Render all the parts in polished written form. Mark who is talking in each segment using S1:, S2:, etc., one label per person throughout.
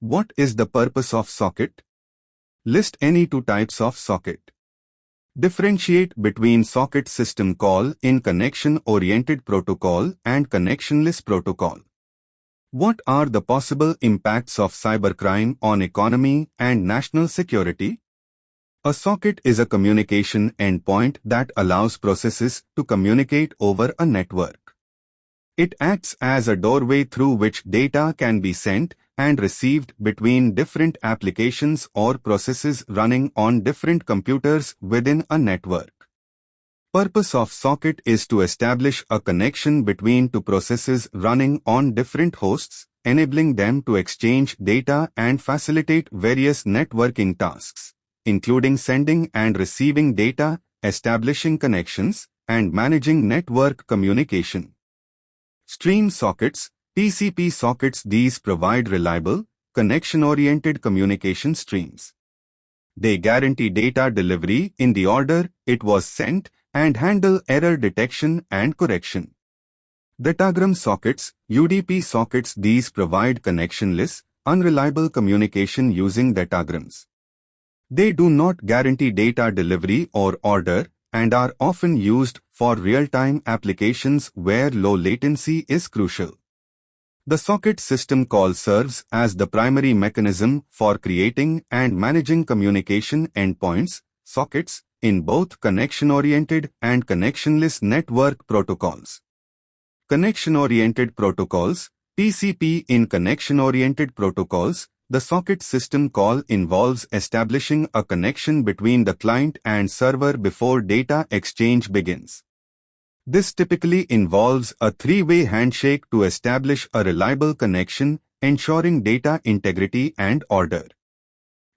S1: What is the purpose of socket? List any two types of socket. Differentiate between socket system call in connection-oriented protocol and connectionless protocol. What are the possible impacts of cybercrime on economy and national security? A socket is a communication endpoint that allows processes to communicate over a network. It acts as a doorway through which data can be sent and received between different applications or processes running on different computers within a network. Purpose of socket is to establish a connection between two processes running on different hosts, enabling them to exchange data and facilitate various networking tasks, including sending and receiving data, establishing connections, and managing network communication. Stream sockets, TCP sockets. These provide reliable, connection-oriented communication streams. They guarantee data delivery in the order it was sent and handle error detection and correction. Datagram sockets, UDP sockets. These provide connectionless, unreliable communication using datagrams. They do not guarantee data delivery or order and are often used for real-time applications where low latency is crucial. The socket system call serves as the primary mechanism for creating and managing communication endpoints, sockets, in both connection-oriented and connectionless network protocols. Connection-oriented protocols, TCP. In connection-oriented protocols, the socket system call involves establishing a connection between the client and server before data exchange begins. This typically involves a three-way handshake to establish a reliable connection, ensuring data integrity and order.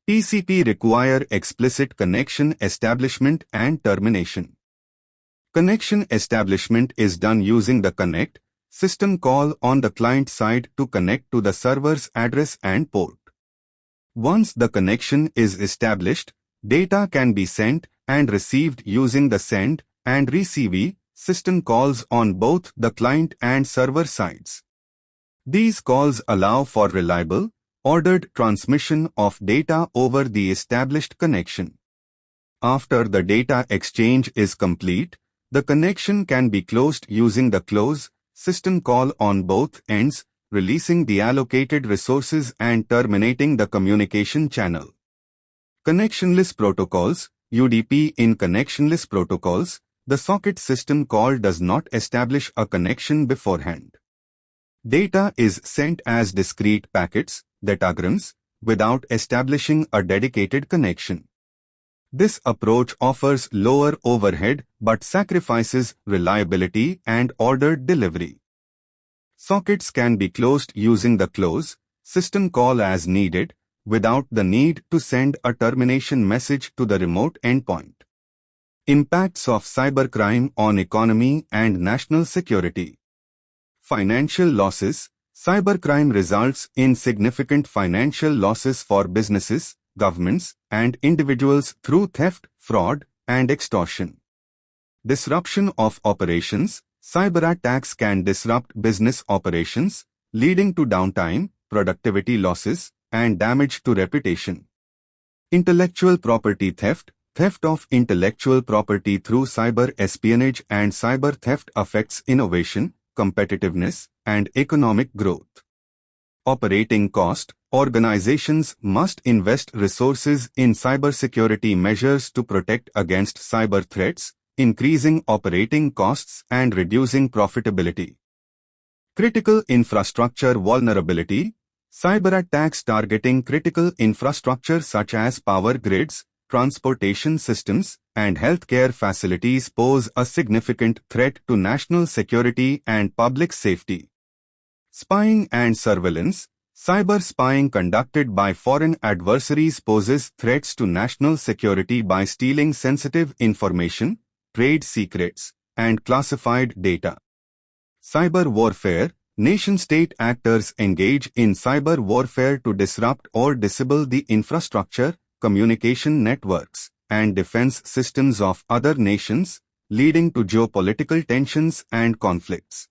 S1: TCP require explicit connection establishment and termination. Connection establishment is done using the connect system call on the client side to connect to the server's address and port. Once the connection is established, data can be sent and received using the send and receive system calls on both the client and server sides. These calls allow for reliable, ordered transmission of data over the established connection. After the data exchange is complete, the connection can be closed using the close system call on both ends, releasing the allocated resources and terminating the communication channel. Connectionless protocols, UDP. In connectionless protocols, the socket system call does not establish a connection beforehand. Data is sent as discrete packets, datagrams, without establishing a dedicated connection. This approach offers lower overhead but sacrifices reliability and ordered delivery. Sockets can be closed using the close system call as needed, without the need to send a termination message to the remote endpoint. Impacts of cybercrime on economy and national security. Financial losses. Cybercrime results in significant financial losses for businesses, governments, and individuals through theft, fraud, and extortion. Disruption of operations. Cyber attacks can disrupt business operations, leading to downtime, productivity losses, and damage to reputation. Intellectual property theft. Theft of intellectual property through cyber espionage and cyber theft affects innovation, competitiveness, and economic growth. Operating cost. Organizations must invest resources in cybersecurity measures to protect against cyber threats, increasing operating costs and reducing profitability. Critical infrastructure vulnerability. Cyber attacks targeting critical infrastructure such as power grids, transportation systems, and healthcare facilities pose a significant threat to national security and public safety. Spying and surveillance. Cyber spying conducted by foreign adversaries poses threats to national security by stealing sensitive information, trade secrets, and classified data. Cyber warfare. Nation-state actors engage in cyber warfare to disrupt or disable the infrastructure, communication networks, and defense systems of other nations, leading to geopolitical tensions and conflicts.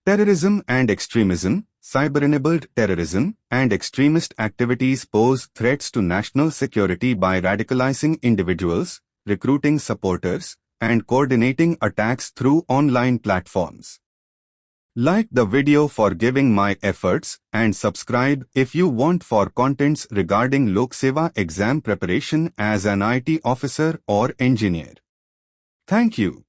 S1: Terrorism and extremism. Cyber-enabled terrorism and extremist activities pose threats to national security by radicalizing individuals, recruiting supporters, and coordinating attacks through online platforms. Like the video for giving my efforts and subscribe if you want for contents regarding Lok Seva exam preparation as an IT officer or engineer. Thank you.